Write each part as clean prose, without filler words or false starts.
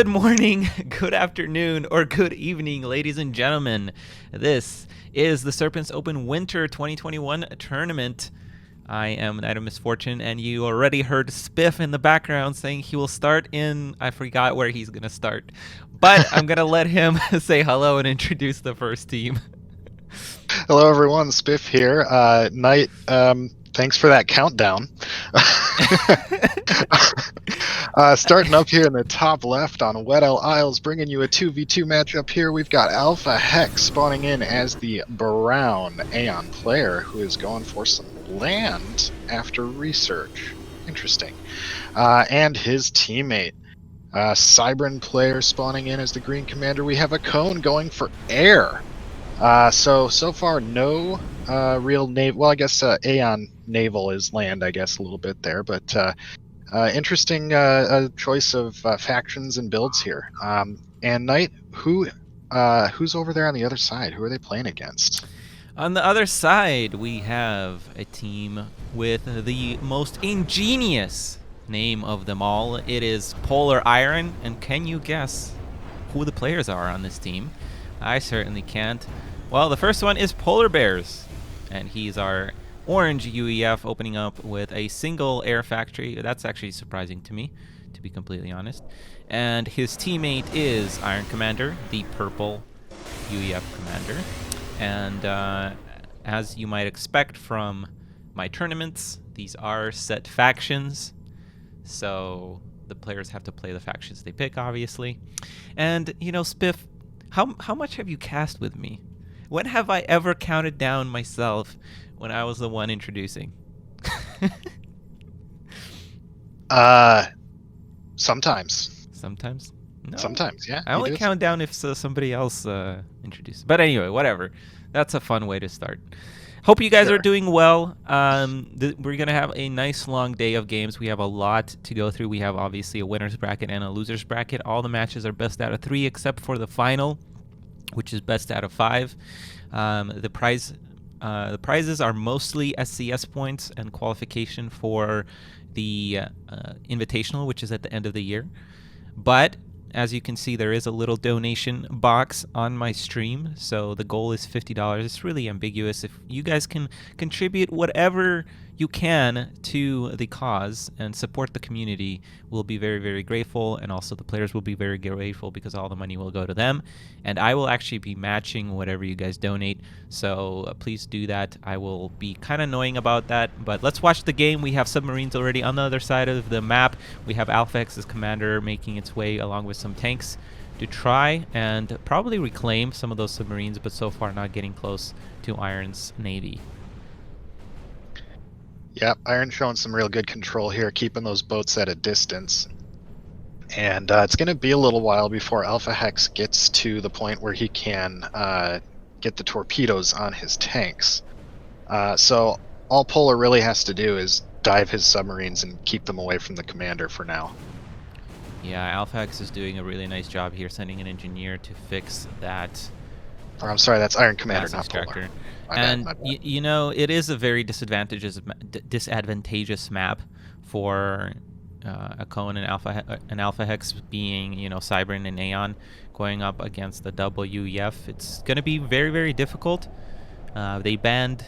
Good morning, good afternoon, or good evening, ladies and gentlemen. This is the Serpent's Open Winter 2021 tournament. I am Knight of Misfortune, and you already heard Spiff in the background saying he will start in... I forgot where he's going to start. But I'm going to let him say hello and introduce the first team. Hello, everyone. Spiff here. Knight, thanks for that countdown. Starting up here in the top left on Weddell Isles, bringing you a 2v2 matchup here. We've got Alpha Hex spawning in as the brown Aeon player who is going for some land after research. Interesting. And his teammate, Cybran player spawning in as the green commander. We have a Cone going for air. So far, no real naval. Well, I guess Aeon naval is land, I guess, a little bit there, but interesting choice of factions and builds here. And Knight, who's over there on the other side? Who are they playing against? On the other side, we have a team with the most ingenious name of them all. It is Polar Iron, and can you guess who the players are on this team? I certainly can't. Well, the first one is Polar Bears, and he's our orange UEF opening up with a single air factory. That's actually surprising to me, to be completely honest. And his teammate is Iron Commander, the purple UEF commander. And as you might expect from my tournaments, these are set factions, so the players have to play the factions they pick, obviously. And, you know, Spiff, how much have you cast with me? When have I ever counted down myself when I was the one introducing? Sometimes. Sometimes? No. Sometimes, yeah. I only count down if somebody else introduces. But anyway, whatever. That's a fun way to start. Hope you guys are doing well. We're going to have a nice long day of games. We have a lot to go through. We have obviously a winner's bracket and a loser's bracket. All the matches are best out of 3 except for the final, which is best out of 5. The prizes are mostly SCS points and qualification for the Invitational, which is at the end of the year. But as you can see, there is a little donation box on my stream, so the goal is $50. It's really ambiguous. If you guys can contribute whatever you can to the cause and support the community, we'll be very, very grateful, and also the players will be very grateful because all the money will go to them, and I will actually be matching whatever you guys donate, so please do that. I will be kind of annoying about that, but let's watch the game. We have submarines already on the other side of the map. We have Alpha X's commander making its way along with some tanks to try and probably reclaim some of those submarines, but so far not getting close to Iron's navy. Yep, Iron showing some real good control here, keeping those boats at a distance. And it's going to be a little while before Alpha Hex gets to the point where he can get the torpedoes on his tanks. So all Polar really has to do is dive his submarines and keep them away from the commander for now. Yeah, Alpha Hex is doing a really nice job here, sending an engineer to fix that. Or, I'm sorry, that's Iron Commander, not Polar. And you know, it is a very disadvantageous map for a Cone and Alpha Hex being, you know, Cybran and Aeon going up against the WEF. It's going to be very, very difficult. They banned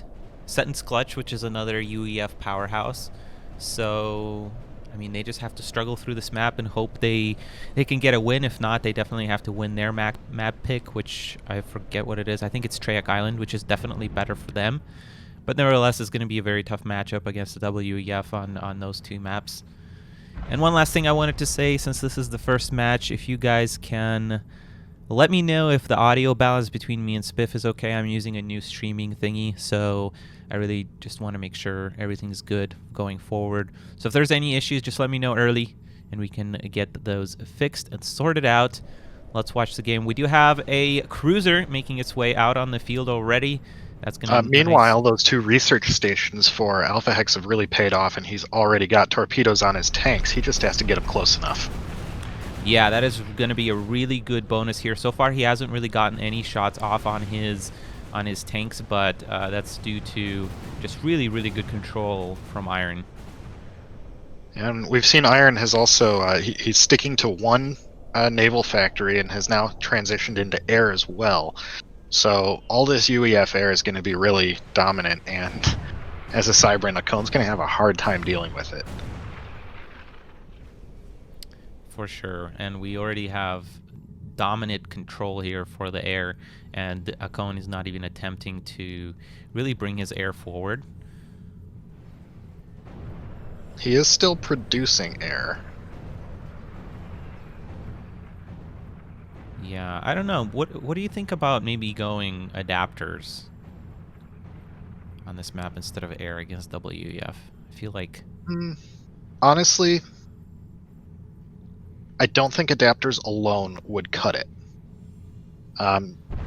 Sentence Clutch, which is another UEF powerhouse. So, I mean, they just have to struggle through this map and hope they can get a win. If not, they definitely have to win their map pick, which I forget what it is. I think it's Treyarch Island, which is definitely better for them. But nevertheless, it's going to be a very tough matchup against the WEF on those two maps. And one last thing I wanted to say, since this is the first match, if you guys can let me know if the audio balance between me and Spiff is okay. I'm using a new streaming thingy, so I really just want to make sure everything's good going forward. So if there's any issues, just let me know early, and we can get those fixed and sorted out. Let's watch the game. We do have a cruiser making its way out on the field already. That's gonna meanwhile, those 2 research stations for Alpha Hex have really paid off, and he's already got torpedoes on his tanks. He just has to get them close enough. Yeah, that is going to be a really good bonus here. So far, he hasn't really gotten any shots off on his tanks, but that's due to just really, really good control from Iron. And we've seen Iron has also he's sticking to one naval factory and has now transitioned into air as well. So all this UEF air is going to be really dominant, and as a Cybran, Akon's going to have a hard time dealing with it. For sure, and we already have dominant control here for the air, and Akon is not even attempting to really bring his air forward. He is still producing air. Yeah, I don't know. What do you think about maybe going adapters on this map instead of air against WEF? I feel like... Honestly, I don't think adapters alone would cut it.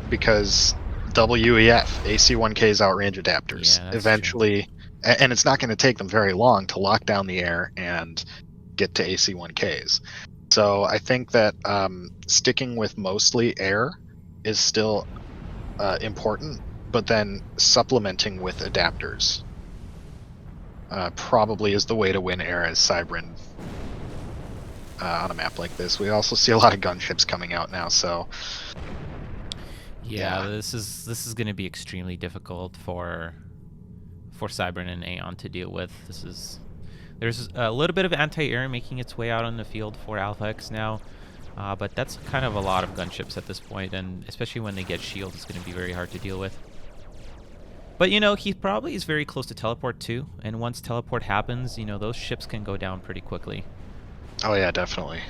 Because WEF, AC1Ks outrange adapters. Yeah, that's eventually, and it's not going to take them very long to lock down the air and get to AC1Ks. So I think that sticking with mostly air is still important, but then supplementing with adapters probably is the way to win air as Cybran on a map like this. We also see a lot of gunships coming out now, so yeah. This is going to be extremely difficult for Cybran and Aeon to deal with. There's a little bit of anti-air making its way out on the field for Alpha X now, but that's kind of a lot of gunships at this point, and especially when they get shield, it's going to be very hard to deal with. But, you know, he probably is very close to teleport too, and once teleport happens, you know, those ships can go down pretty quickly. Oh yeah, definitely.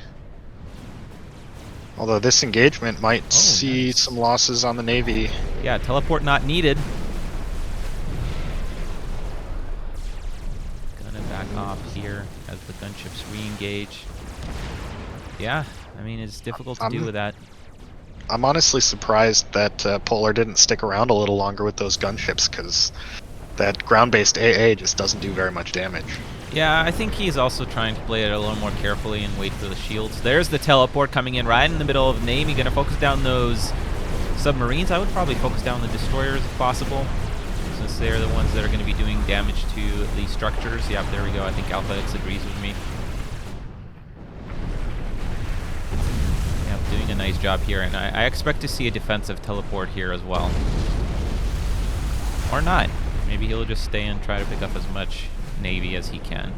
Although this engagement might see some losses on the Navy. Yeah, teleport not needed. Back off here as the gunships re-engage. Yeah, I mean, it's difficult to do with that. I'm honestly surprised that Polar didn't stick around a little longer with those gunships, because that ground-based AA just doesn't do very much damage. Yeah, I think he's also trying to play it a little more carefully and wait for the shields. There's the teleport coming in right in the middle of Navy. Gonna focus down those submarines. I would probably focus down the destroyers if possible, since they're the ones that are going to be doing damage to the structures. Yep, there we go. I think Alpha X agrees with me. Yep, doing a nice job here, and I expect to see a defensive teleport here as well. Or not. Maybe he'll just stay and try to pick up as much Navy as he can.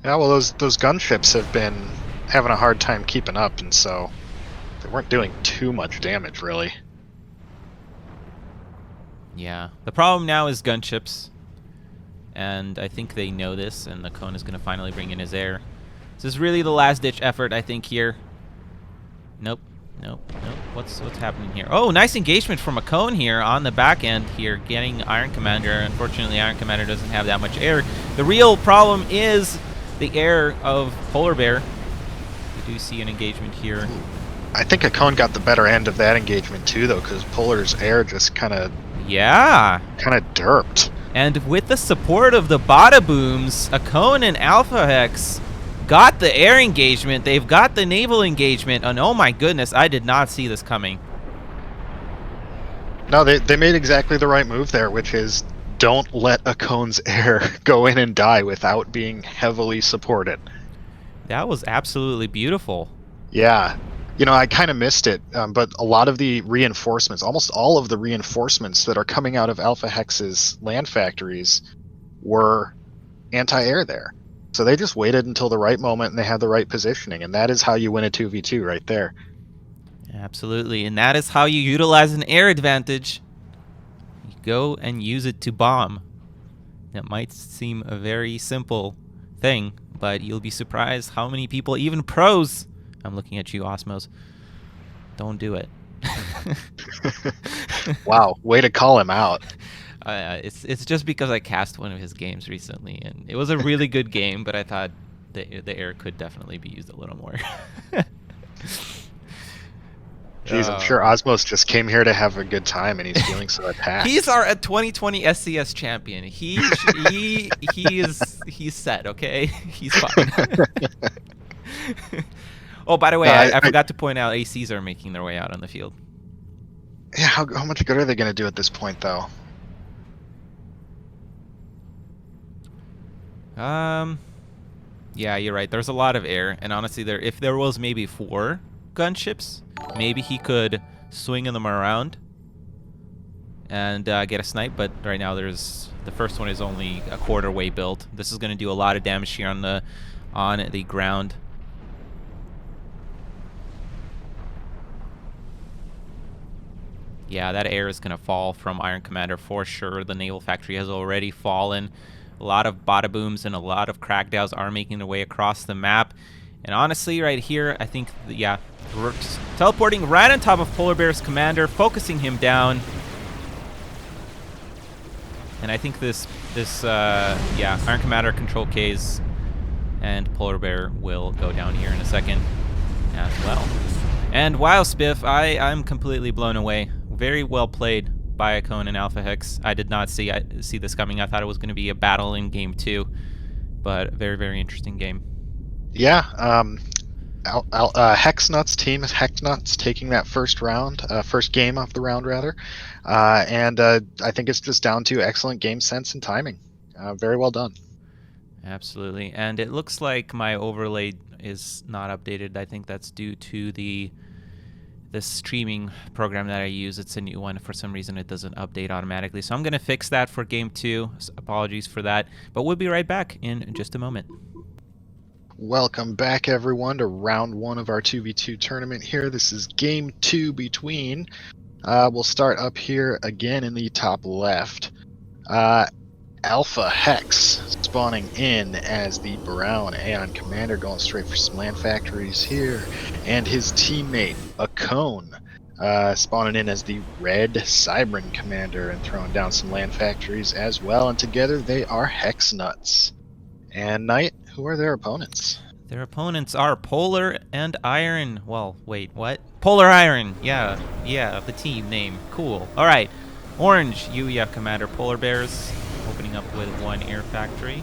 Yeah, well, those gunships have been having a hard time keeping up, and so they weren't doing too much damage, really. Yeah, the problem now is gunships, and I think they know this, and the Cone is going to finally bring in his air. This is really the last-ditch effort, I think, here. Nope. What's happening here? Oh, nice engagement from a Cone here on the back end here, getting Iron Commander. Unfortunately, Iron Commander doesn't have that much air. The real problem is the air of Polar Bear. We do see an engagement here. I think Akon got the better end of that engagement too, though, because Polar's air just kind of derped. And with the support of the Bada Booms, Akon and Alpha Hex got the air engagement. They've got the naval engagement, and oh my goodness, I did not see this coming. No, they made exactly the right move there, which is don't let Akon's air go in and die without being heavily supported. That was absolutely beautiful. Yeah. You know, I kind of missed it, but a lot of the reinforcements, almost all of the reinforcements that are coming out of Alpha Hex's land factories were anti-air there. So they just waited until the right moment and they had the right positioning, and that is how you win a 2v2 right there. Absolutely, and that is how you utilize an air advantage. You go and use it to bomb. That might seem a very simple thing, but you'll be surprised how many people, even pros, I'm looking at you, Osmos, don't do it. Wow, way to call him out. It's just because I cast one of his games recently, and it was a really good game, but I thought the air could definitely be used a little more. Jeez, I'm sure Osmos just came here to have a good time, and he's feeling so attacked. He's our 2020 SCS champion. He's set, okay? He's fine. Oh, by the way, I forgot to point out ACs are making their way out on the field. Yeah, how much good are they going to do at this point, though? Yeah, you're right. There's a lot of air, and honestly, if there was maybe 4 gunships, maybe he could swing them around and get a snipe. But right now, the first one is only a quarter way built. This is going to do a lot of damage here on the ground. Yeah, that air is going to fall from Iron Commander for sure. The Naval Factory has already fallen. A lot of bada booms and a lot of crackdowns are making their way across the map. And honestly, right here, I think, yeah, we're teleporting right on top of Polar Bear's commander, focusing him down. And I think yeah, Iron Commander control Ks, and Polar Bear will go down here in a second as well. And wow, Spiff, I'm completely blown away. Very well played by Akone and Alpha Hex. I did not see this coming. I thought it was going to be a battle in game 2, but very, very interesting game. Yeah, Hexnuts team is Hexnuts taking that first game of the round rather, and I think it's just down to excellent game sense and timing. Very well done. Absolutely, and it looks like my overlay is not updated. I think that's due to the streaming program that I use. It's a new one. For some reason, it doesn't update automatically. So I'm going to fix that for game 2. Apologies for that. But we'll be right back in just a moment. Welcome back, everyone, to round 1 of our 2v2 tournament here. This is game 2 between. We'll start up here again in the top left. Alpha Hex spawning in as the brown Aeon Commander, going straight for some land factories here, and his teammate Akone spawning in as the red Cybran Commander and throwing down some land factories as well, and together they are Hexnuts. And Nite, who are their opponents? Their opponents are Polar and Iron. Well, wait, what? Polar Iron. Yeah, the team name. Cool. All right. Orange UEF Commander Polar Bears, opening up with 1 air factory.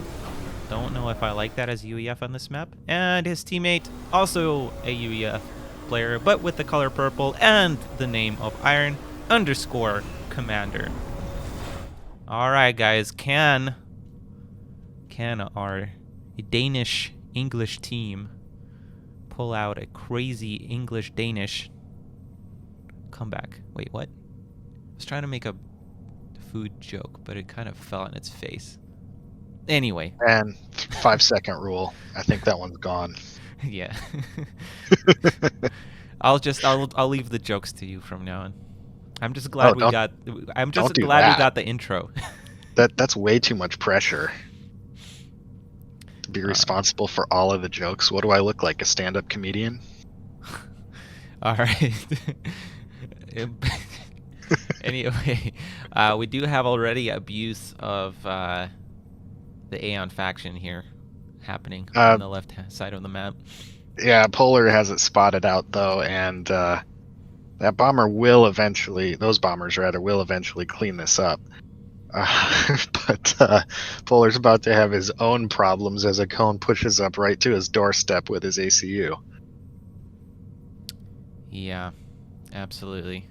Don't know if I like that as UEF on this map. And his teammate, also a UEF player, but with the color purple and the name of Iron _ Commander. All right, guys. Can our Danish English team pull out a crazy English Danish comeback? Wait, what? I was trying to make a food joke, but it kind of fell on its face. Anyway. And 5-second rule. I think that one's gone. Yeah. I'll leave the jokes to you from now on. I'm just glad we got the intro. That's way too much pressure. To be responsible for all of the jokes. What do I look like, a stand-up comedian? All right. Anyway, we do have already abuse of the Aeon faction here happening on the left-hand side of the map. Yeah, Polar has it spotted out, though, and those bombers will eventually clean this up. But Polar's about to have his own problems as Akone pushes up right to his doorstep with his ACU. Yeah, absolutely.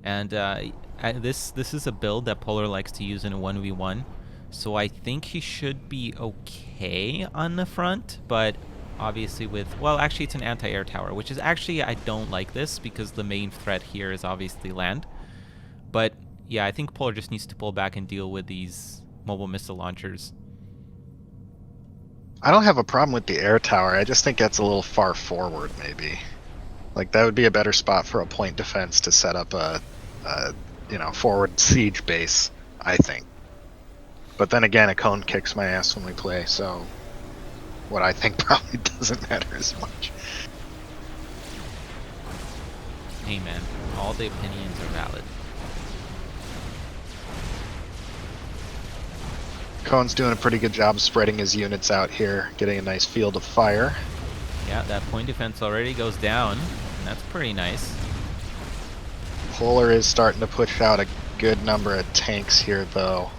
And this is a build that Polar likes to use in a 1v1, so I think he should be okay on the front, but obviously actually it's an anti-air tower, which is actually, I don't like this because the main threat here is obviously land. But yeah, I think Polar just needs to pull back and deal with these mobile missile launchers. I don't have a problem with the air tower. I just think that's a little far forward, maybe. Like, that would be a better spot for a point defense to set up a forward siege base, I think. But then again, Akone kicks my ass when we play, so what I think probably doesn't matter as much. Hey man, all the opinions are valid. Akone's doing a pretty good job spreading his units out here, getting a nice field of fire. Yeah, that point defense already goes down, and that's pretty nice. Polar is starting to push out a good number of tanks here, though.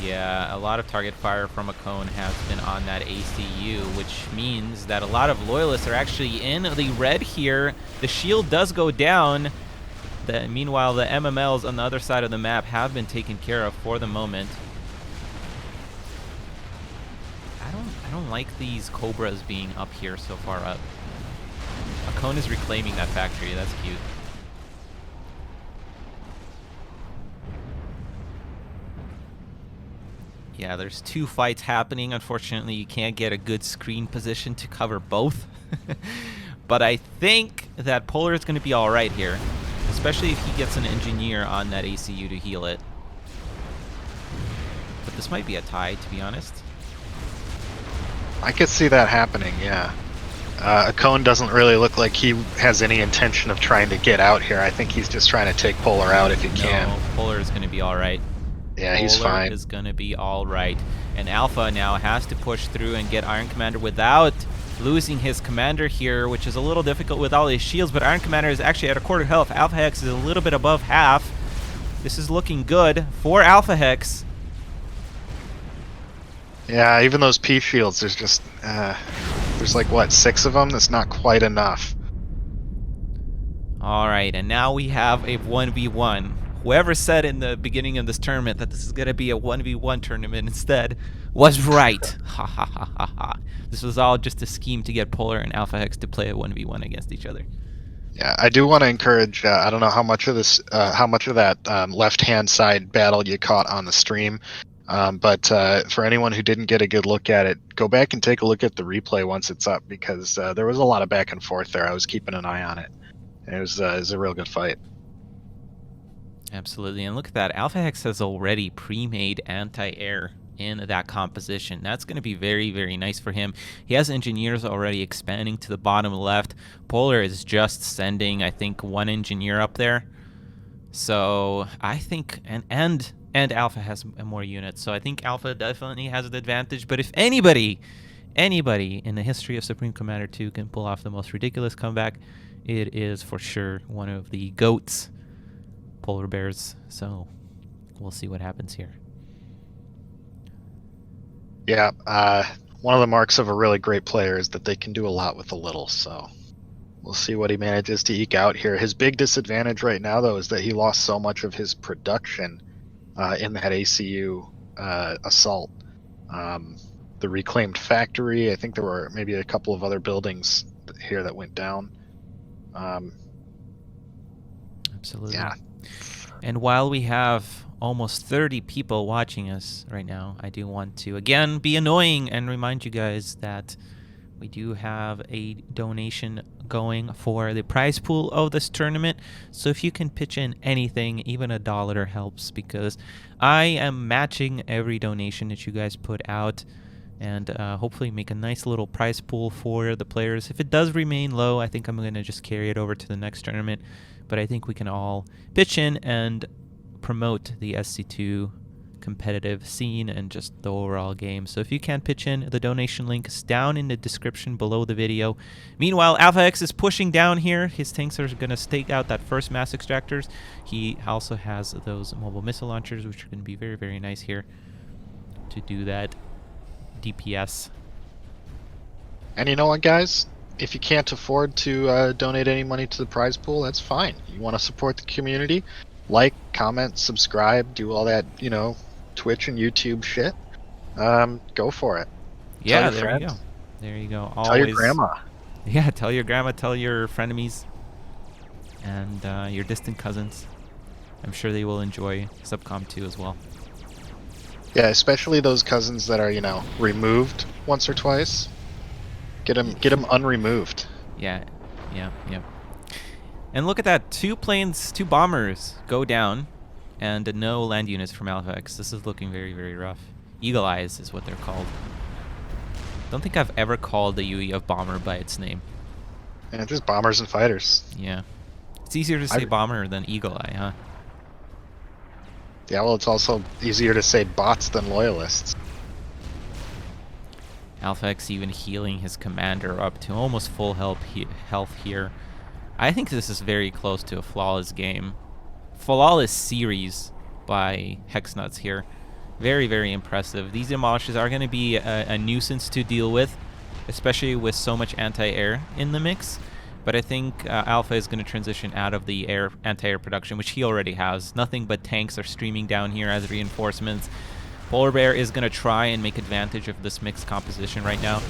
Yeah, a lot of target fire from Akone has been on that ACU, which means that a lot of loyalists are actually in the red here. The shield does go down. Meanwhile, the MMLs on the other side of the map have been taken care of for the moment. I don't like these Cobras being up here so far up. A cone is reclaiming that factory. That's cute. Yeah, there's 2 fights happening. Unfortunately, you can't get a good screen position to cover both. But I think that Polar is going to be all right here, especially if he gets an engineer on that ACU to heal it. But this might be a tie, to be honest. I could see that happening, yeah. A cone doesn't really look like he has any intention of trying to get out here. I think he's just trying to take Polar out if he can. No, Polar is going to be all right. Yeah, he's Polar fine. is going to be all right. And Alpha now has to push through and get Iron Commander without losing his commander here, which is a little difficult with all his shields, but Iron Commander is actually at a quarter health. Alpha Hex is a little bit above half. This is looking good for Alpha Hex. Yeah, even those P shields, there's just, there's like, what, 6 of them? That's not quite enough. All right, and now we have a 1v1. Whoever said in the beginning of this tournament that this is going to be a 1v1 tournament instead was right. Ha ha ha ha ha. This was all just a scheme to get Polar and Alpha Hex to play a 1v1 against each other. Yeah, I do want to encourage, I don't know how much of this, how much of that left-hand side battle you caught on the stream, but for anyone who didn't get a good look at it, go back and take a look at the replay once it's up, because there was a lot of back and forth there. I was keeping an eye on it. It was a real good fight. Absolutely, and look at that. Alpha Hex has already pre-made anti-air in that composition. That's going to be very, very nice for him. He has engineers already expanding to the bottom left. Polar is just sending, I think, 1 engineer up there. So I think, and Alpha has more units. So I think Alpha definitely has an advantage. But if anybody in the history of Supreme Commander 2 can pull off the most ridiculous comeback, it is for sure one of the GOATs, Polar Bears. So we'll see what happens here. Yeah, one of the marks of a really great player is that they can do a lot with a little, so we'll see what he manages to eke out here. His big disadvantage right now, though, is that he lost so much of his production in that ACU assault. The reclaimed factory, I think there were maybe a couple of other buildings here that went down. Absolutely. Yeah. And while we have almost 30 people watching us right now, I do want to again be annoying and remind you guys that we do have a donation going for the prize pool of this tournament. So if you can pitch in anything, even $1 helps, because I am matching every donation that you guys put out, and hopefully make a nice little prize pool for the players. If it does remain low, I think I'm going to just carry it over to the next tournament, but I think we can all pitch in and promote the SC2 competitive scene and just the overall game. So if you can pitch in, the donation link is down in the description below the video. Meanwhile, Alpha X is pushing down here. His tanks are going to stake out that first mass extractors. He also has those mobile missile launchers, which are going to be very, very nice here to do that DPS. And you know what, guys? If you can't afford to donate any money to the prize pool, that's fine. You want to support the community, like, comment, subscribe, do all that, you know, Twitch and YouTube shit. Go for it. Yeah, there you go. There you go. Tell your grandma. Yeah, tell your grandma, tell your frenemies, and your distant cousins. I'm sure they will enjoy Subcom 2 as well. Yeah, especially those cousins that are, you know, removed once or twice. Get them unremoved. Yeah. And look at that, 2 planes, 2 bombers go down, and no land units from Alpha X. This is looking very, very rough. Eagle Eyes is what they're called. Don't think I've ever called the UEF bomber by its name. And just bombers and fighters. Yeah. It's easier to say bomber than Eagle Eye, huh? Yeah, well, it's also easier to say bots than loyalists. Alpha X even healing his commander up to almost full health here. I think this is very close to a flawless game. Flawless series by Hexnuts here. Very, very impressive. These demolishes are going to be a nuisance to deal with, especially with so much anti-air in the mix. But I think Alpha is going to transition out of the anti-air production, which he already has. Nothing but tanks are streaming down here as reinforcements. Polar Bear is going to try and make advantage of this mixed composition right now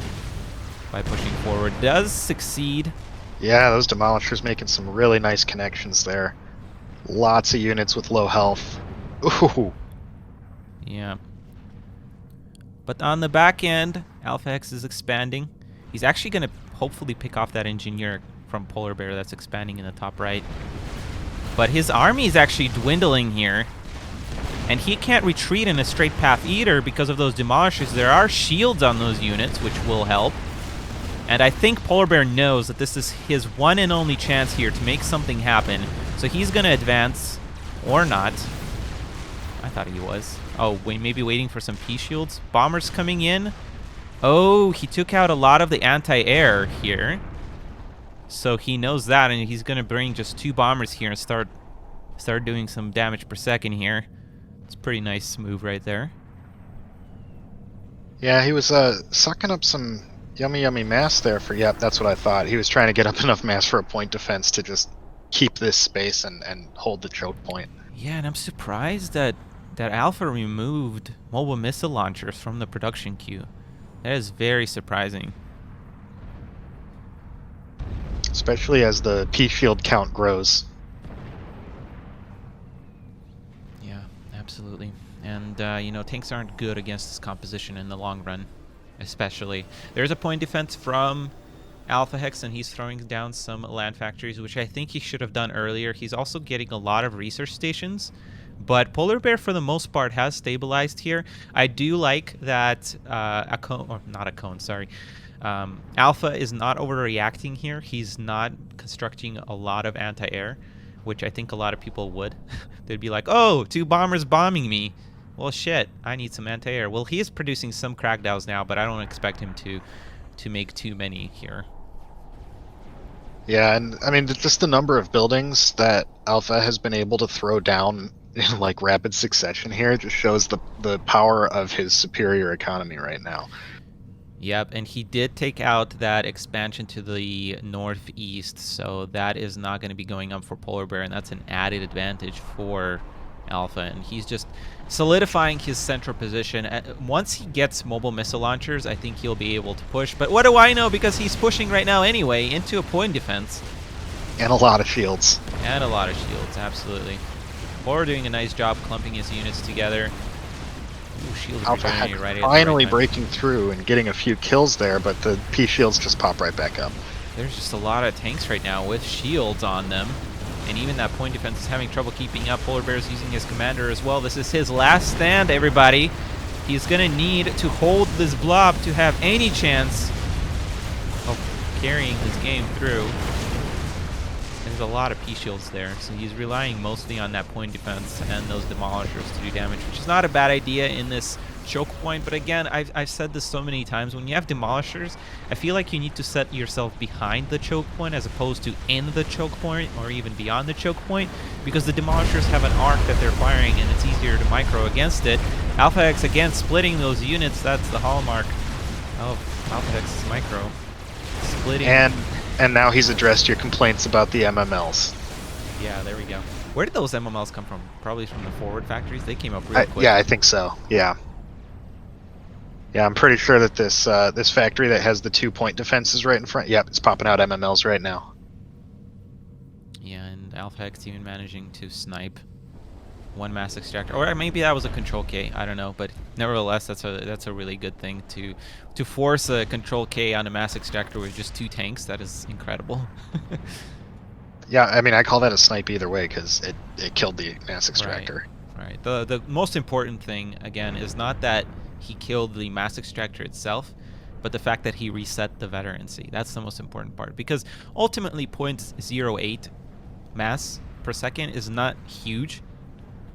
by pushing forward. Does succeed. Yeah, those Demolishers making some really nice connections there. Lots of units with low health. Ooh. Yeah. But on the back end, Alpha Hex is expanding. He's actually going to hopefully pick off that engineer from Polar Bear that's expanding in the top right. But his army is actually dwindling here. And he can't retreat in a straight path either because of those Demolishers. There are shields on those units, which will help. And I think Polar Bear knows that this is his one and only chance here to make something happen. So he's going to advance, or not. I thought he was. Oh, maybe waiting for some P-shields. Bombers coming in. Oh, he took out a lot of the anti-air here. So he knows that, and he's going to bring just 2 bombers here and start doing some damage per second here. It's a pretty nice move right there. Yeah, he was sucking up some yummy mass there for, yep, that's what I thought. He was trying to get up enough mass for a point defense to just keep this space and hold the choke point. Yeah, and I'm surprised that Alpha removed mobile missile launchers from the production queue. That is very surprising. Especially as the P-shield count grows. Yeah, absolutely. And, you know, tanks aren't good against this composition in the long run, especially. There's a point defense from Alpha Hex, and he's throwing down some land factories, which I think he should have done earlier. He's also getting a lot of research stations. But Polar Bear, for the most part, has stabilized here. I do like that a cone, or not a cone, sorry. Alpha is not overreacting here. He's not constructing a lot of anti-air, which I think a lot of people would. They'd be like, oh, 2 bombers bombing me. Well, shit, I need some anti-air. Well, he is producing some crackdowns now, but I don't expect him to make too many here. Yeah, and I mean, just the number of buildings that Alpha has been able to throw down in like rapid succession here just shows the power of his superior economy right now. Yep, and he did take out that expansion to the northeast, so that is not going to be going up for Polar Bear, and that's an added advantage for Alpha, and he's just solidifying his central position. Once he gets mobile missile launchers, I think he'll be able to push, but what do I know, because he's pushing right now anyway into a point defense. And a lot of shields. And a lot of shields, absolutely. Or doing a nice job clumping his units together. Ooh, shields Alpha right finally right breaking through and getting a few kills there, but the P-shields just pop right back up. There's just a lot of tanks right now with shields on them. And even that point defense is having trouble keeping up. Polar Bear's using his commander as well. This is his last stand, everybody. He's going to need to hold this blob to have any chance of carrying his game through. There's a lot of P-shields there, so he's relying mostly on that point defense and those Demolishers to do damage, which is not a bad idea in this choke point. But again, I've said this so many times, when you have Demolishers, I feel like you need to set yourself behind the choke point as opposed to in the choke point or even beyond the choke point, because the Demolishers have an arc that they're firing and it's easier to micro against it. Alpha X, again, splitting those units, that's the hallmark of Alpha X's micro. Splitting. And now he's addressed your complaints about the MMLs. Yeah, there we go. Where did those MMLs come from? Probably from the forward factories? They came up real quick. Yeah, I think so. Yeah. Yeah, I'm pretty sure that this this factory that has the 2-point defenses right in front, yep, it's popping out MMLs right now. Yeah, and Alpha X even managing to snipe 1 mass extractor, or maybe that was a control K. I don't know, but nevertheless, that's a really good thing to force a control K on a mass extractor with just 2 tanks. That is incredible. Yeah, I mean, I call that a snipe either way because it killed the mass extractor. Right. The most important thing again is not that he killed the mass extractor itself, but the fact that he reset the veterancy. That's the most important part, because ultimately 0.08 mass per second is not huge.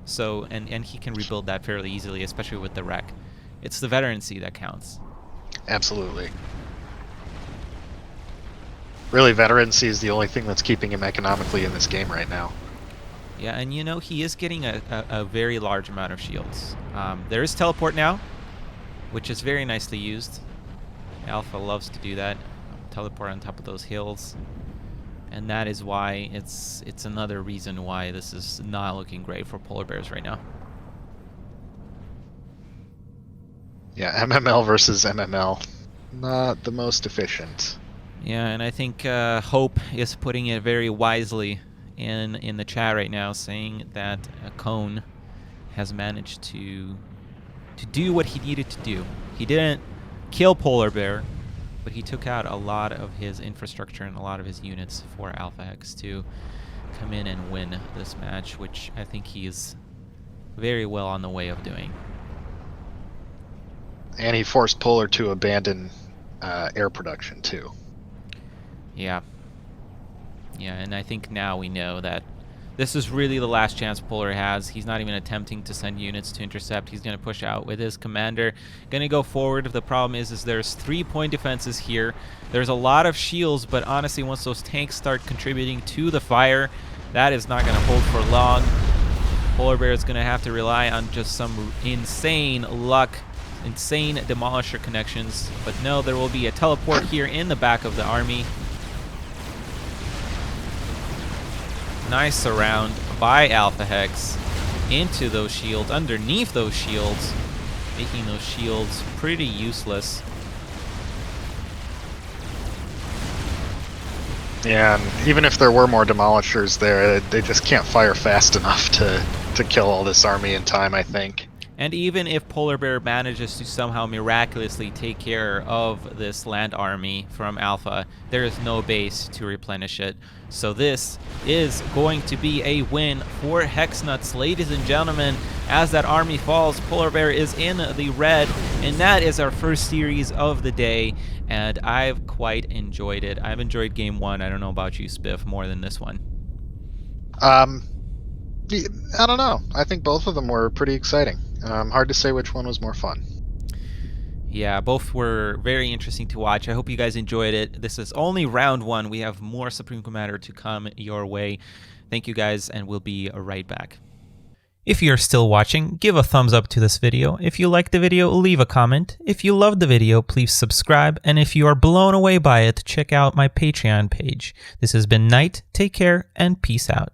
So, and he can rebuild that fairly easily, especially with the wreck. It's the veterancy that counts. Absolutely. Really, veterancy is the only thing that's keeping him economically in this game right now. Yeah, and you know, he is getting a very large amount of shields. There is teleport now, which is very nicely used. Alpha loves to do that. Teleport on top of those hills. And that is why it's another reason why this is not looking great for Polar Bears right now. Yeah, MML versus MML. Not the most efficient. Yeah, and I think Hope is putting it very wisely in the chat right now, saying that Cone has managed to do what he needed to do. He didn't kill Polar Bear, but he took out a lot of his infrastructure and a lot of his units for Alpha Hex to come in and win this match, which I think he's very well on the way of doing. And he forced Polar to abandon air production too. Yeah. Yeah, and I think now we know that this is really the last chance Polar has. He's not even attempting to send units to intercept. He's going to push out with his commander. Going to go forward. The problem is there's 3-point defenses here. There's a lot of shields, but honestly, once those tanks start contributing to the fire, that is not going to hold for long. Polar Bear is going to have to rely on just some insane luck, insane demolisher connections. But no, there will be a teleport here in the back of the army. Nice surround by Alpha Hex into those shields, underneath those shields, making those shields pretty useless. Yeah, and even if there were more demolishers there, they just can't fire fast enough to kill all this army in time, I think. And even if Polar Bear manages to somehow miraculously take care of this land army from Alpha, there is no base to replenish it. So this is going to be a win for Hexnuts, ladies and gentlemen. As that army falls, Polar Bear is in the red, and that is our first series of the day, and I've quite enjoyed it. I've enjoyed game one. I don't know about you, Spiff, more than this one. I don't know. I think both of them were pretty exciting. Hard to say which one was more fun. Yeah, both were very interesting to watch. I hope you guys enjoyed it. This is only round one. We have more Supreme Commander to come your way. Thank you guys, and we'll be right back. If you're still watching, give a thumbs up to this video. If you liked the video, leave a comment. If you loved the video, please subscribe. And if you are blown away by it, check out my Patreon page. This has been Nite. Take care and peace out.